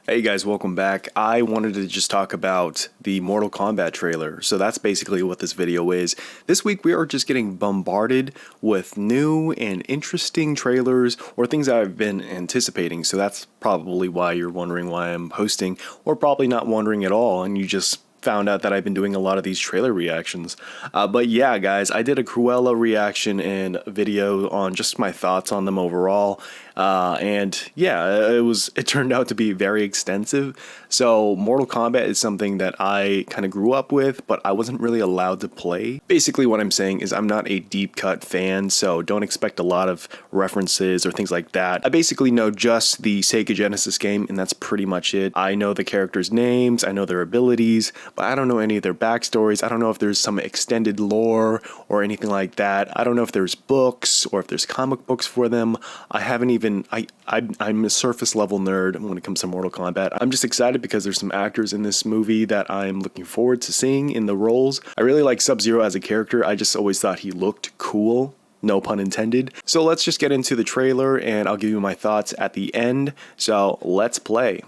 Hey guys, welcome back. I wanted to just talk about the Mortal Kombat trailer. So that's basically what this video is. This week we are just getting bombarded with new and interesting trailers or things that I've been anticipating. So that's probably why you're wondering why I'm posting, or probably not wondering at all and you just found out that I've been doing a lot of these trailer reactions. But yeah, guys, I did a Cruella reaction and video on just my thoughts on them overall. And yeah, it turned out to be very extensive. So Mortal Kombat is something that I kind of grew up with, but I wasn't really allowed to play. Basically what I'm saying is I'm not a deep cut fan, so don't expect a lot of references or things like that. I basically know just the Sega Genesis game, and that's pretty much it. I know the characters' names, I know their abilities, but I don't know any of their backstories. I don't know if there's some extended lore or anything like that. I don't know if there's books or if there's comic books for them. I haven't even, I'm a surface level nerd when it comes to Mortal Kombat. I'm just excited because there's some actors in this movie that I'm looking forward to seeing in the roles. I really like Sub-Zero as a character. I just always thought he looked cool. No pun intended. So let's just get into the trailer and I'll give you my thoughts at the end. So let's play.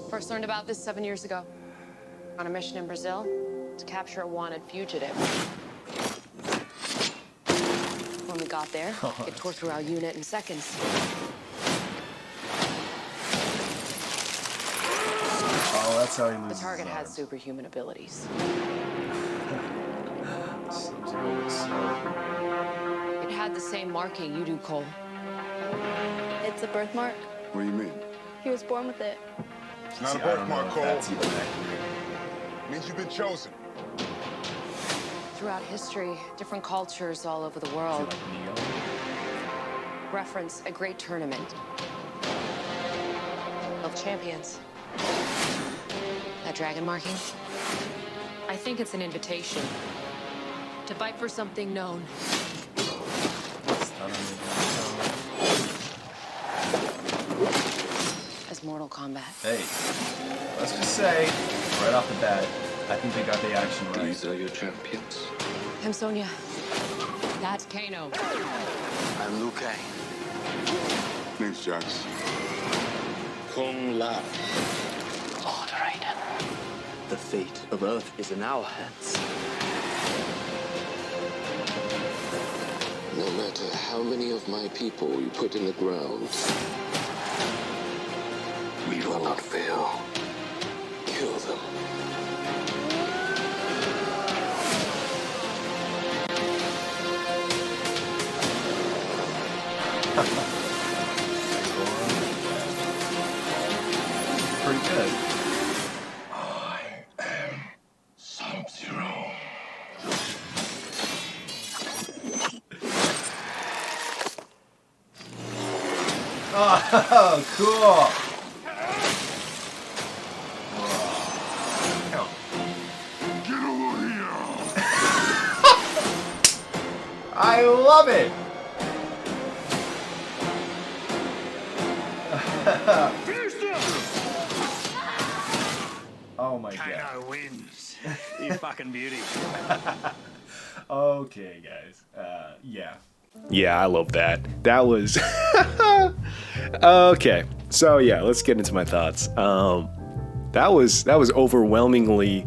First learned about this 7 years ago on a mission in Brazil to capture a wanted fugitive. When we got there, it tore through our unit in seconds. Oh, that's how he loses. The target had superhuman abilities. It had the same marking you do, Cole. It's a birthmark. What do you mean? He was born with it. It's not a birthmark, Cole. It means you've been chosen. Throughout history, different cultures all over the world reference a great tournament of champions. That dragon marking? I think it's an invitation to fight for something known. As Mortal Kombat. Hey, let's just say, right off the bat, I think they got the action right. These are your champions. I'm Sonya. That's Kano. I'm Liu Kang. Name's Jax. Kung Lao. Lord Raiden, the fate of Earth is in our hands. No matter how many of my people you put in the ground, we will not fail. Kill them. Pretty good. I am Sub-Zero. Oh, cool. Get over here! I love it. Oh my god. Kano wins. You fucking beauty. Okay, guys. Yeah. Yeah, I love that. That was okay. So yeah, let's get into my thoughts. That was overwhelmingly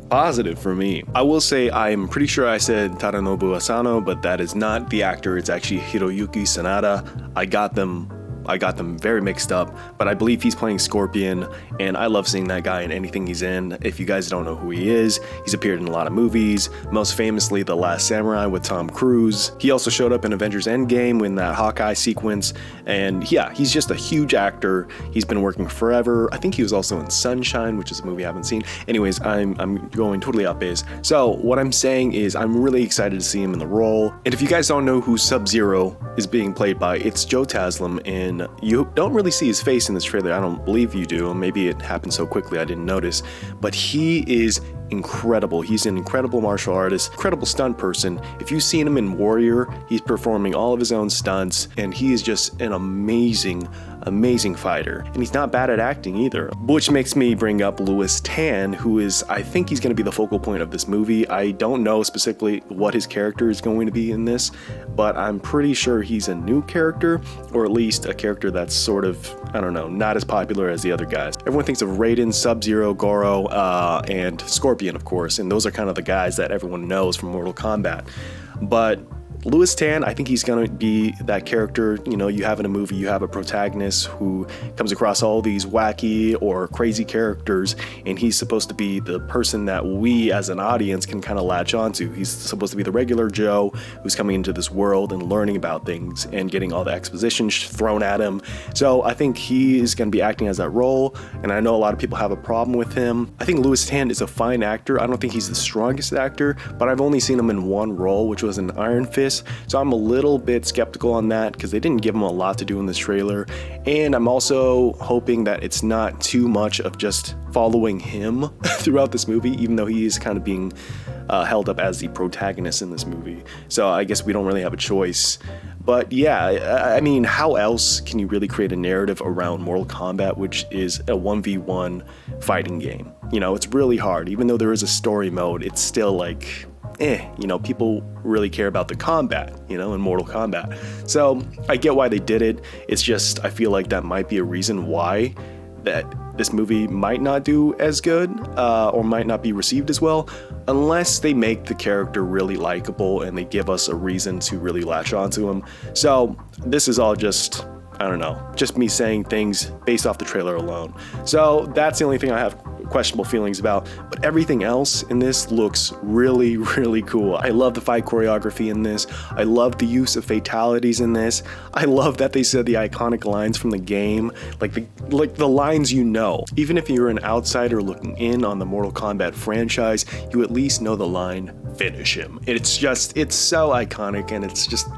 positive for me. I will say I'm pretty sure I said Tadanobu Asano, but that is not the actor. It's actually Hiroyuki Sanada. I got them very mixed up, but I believe he's playing Scorpion, and I love seeing that guy in anything he's in. If you guys don't know who he is, he's appeared in a lot of movies, most famously The Last Samurai with Tom Cruise. He also showed up in Avengers Endgame in that Hawkeye sequence, and yeah, he's just a huge actor. He's been working forever. I think he was also in Sunshine, which is a movie I haven't seen. Anyways, I'm going totally off base. So what I'm saying is I'm really excited to see him in the role. And if you guys don't know who Sub-Zero is being played by, it's Joe Taslim, and you don't really see his face in this trailer. I don't believe you do. Maybe it happened so quickly I didn't notice. But he is incredible. He's an incredible martial artist, incredible stunt person. If you've seen him in Warrior, he's performing all of his own stunts, and he is just an amazing amazing fighter. And he's not bad at acting either, which makes me bring up Lewis Tan, who is, I think he's going to be the focal point of this movie. I don't know specifically what his character is going to be in this, but I'm pretty sure he's a new character, or at least a character that's sort of, I don't know, not as popular as the other guys. Everyone thinks of Raiden, Sub-Zero, Goro, and Scorpion, of course, and those are kind of the guys that everyone knows from Mortal Kombat. But Lewis Tan, I think he's going to be that character, you know, you have in a movie, you have a protagonist who comes across all these wacky or crazy characters, and he's supposed to be the person that we as an audience can kind of latch onto. He's supposed to be the regular Joe who's coming into this world and learning about things and getting all the exposition thrown at him. So I think he is going to be acting as that role, and I know a lot of people have a problem with him. I think Lewis Tan is a fine actor. I don't think he's the strongest actor, but I've only seen him in one role, which was in Iron Fist. So I'm a little bit skeptical on that because they didn't give him a lot to do in this trailer. And I'm also hoping that it's not too much of just following him throughout this movie, even though he is kind of being held up as the protagonist in this movie. So I guess we don't really have a choice. But yeah, I mean, how else can you really create a narrative around Mortal Kombat, which is a 1v1 fighting game? You know, it's really hard. Even though there is a story mode, it's still like, you know, people really care about the combat, you know, in Mortal Kombat. So I get why they did it. It's just, I feel like that might be a reason why that this movie might not do as good or might not be received as well, unless they make the character really likable and they give us a reason to really latch onto him. So this is all just, I don't know, just me saying things based off the trailer alone. So that's the only thing I have questionable feelings about, but everything else in this looks really, really cool. I love the fight choreography in this. I love the use of fatalities in this. I love that they said the iconic lines from the game, like the lines you know. Even if you're an outsider looking in on the Mortal Kombat franchise, you at least know the line, "Finish him." It's so iconic, and it's just,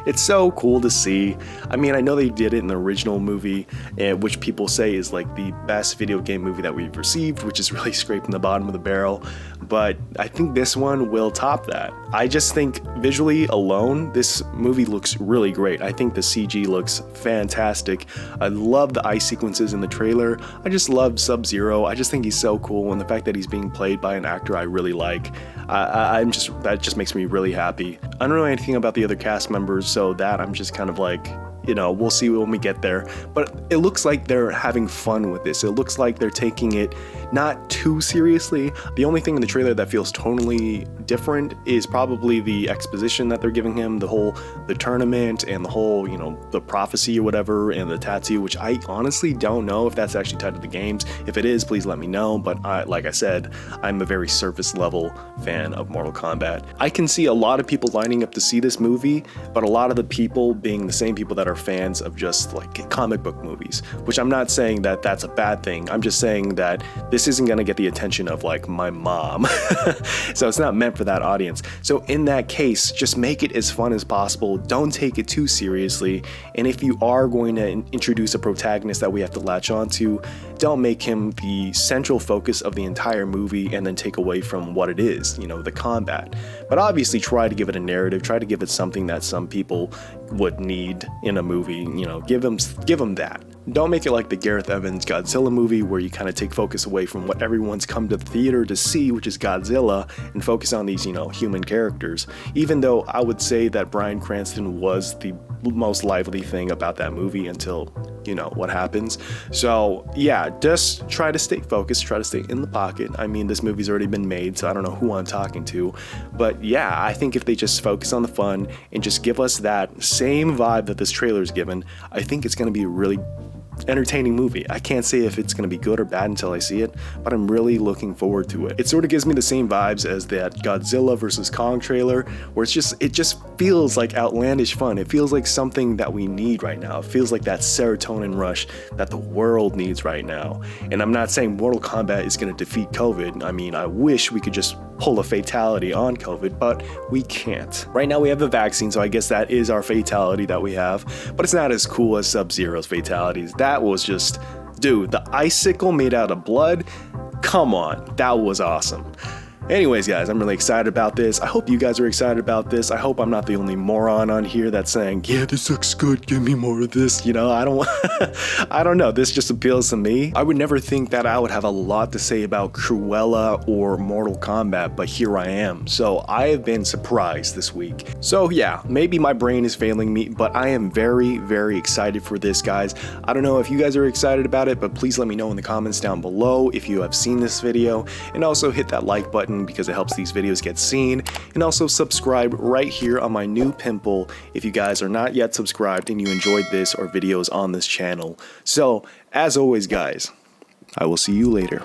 it's so cool to see. I mean, I know they did it in the original movie, which people say is like the best video game movie that we've received, which is really scraping the bottom of the barrel, but I think this one will top that. I just think visually alone, this movie looks really great. I think the CG looks fantastic. I love the ice sequences in the trailer. I just love Sub-Zero. I just think he's so cool, and the fact that he's being played by an actor I really like, that just makes me really happy. I don't know anything about the other cast members, so that I'm just kind of like, you know, we'll see when we get there. But it looks like they're having fun with this. It looks like they're taking it not too seriously. The only thing in the trailer that feels totally different is probably the exposition that they're giving him, the tournament and the whole, you know, the prophecy or whatever, and the tattoo, which I honestly don't know if that's actually tied to the games. If it is, please let me know. But like I said, I'm a very surface level fan of Mortal Kombat. I can see a lot of people lining up to see this movie, but a lot of the people being the same people that are fans of just like comic book movies, which I'm not saying that that's a bad thing. I'm just saying that this isn't going to get the attention of like my mom. So it's not meant for that audience. So in that case, just make it as fun as possible. Don't take it too seriously. And if you are going to introduce a protagonist that we have to latch onto, don't make him the central focus of the entire movie and then take away from what it is, you know, the combat. But obviously try to give it a narrative, try to give it something that some people would need in a movie, you know, give them that. Don't make it like the Gareth Evans Godzilla movie where you kind of take focus away from what everyone's come to the theater to see, which is Godzilla, and focus on these, you know, human characters. Even though I would say that Bryan Cranston was the most lively thing about that movie until, you know, what happens. So yeah, just try to stay focused, try to stay in the pocket. I mean, this movie's already been made, so I don't know who I'm talking to, but yeah, I think if they just focus on the fun and just give us that same vibe that this trailer's given, I think it's going to be a really entertaining movie. I can't say if it's going to be good or bad until I see it, but I'm really looking forward to it. It sort of gives me the same vibes as that Godzilla vs. Kong trailer, where it just feels like outlandish fun. It feels like something that we need right now. It feels like that serotonin rush that the world needs right now. And I'm not saying Mortal Kombat is going to defeat COVID. I mean, I wish we could just pull a fatality on COVID, but we can't. Right now we have the vaccine, so I guess that is our fatality that we have, but it's not as cool as Sub-Zero's fatalities. That was just, dude, the icicle made out of blood, come on, that was awesome. Anyways, guys, I'm really excited about this. I hope you guys are excited about this. I hope I'm not the only moron on here that's saying, yeah, this looks good, give me more of this. You know, I don't I don't know, this just appeals to me. I would never think that I would have a lot to say about Cruella or Mortal Kombat, but here I am. So I have been surprised this week. So yeah, maybe my brain is failing me, but I am very, very excited for this, guys. I don't know if you guys are excited about it, but please let me know in the comments down below if you have seen this video, and also hit that like button because it helps these videos get seen, and also subscribe right here on my new pimple if you guys are not yet subscribed and you enjoyed this or videos on this channel. So as always, guys, I will see you later.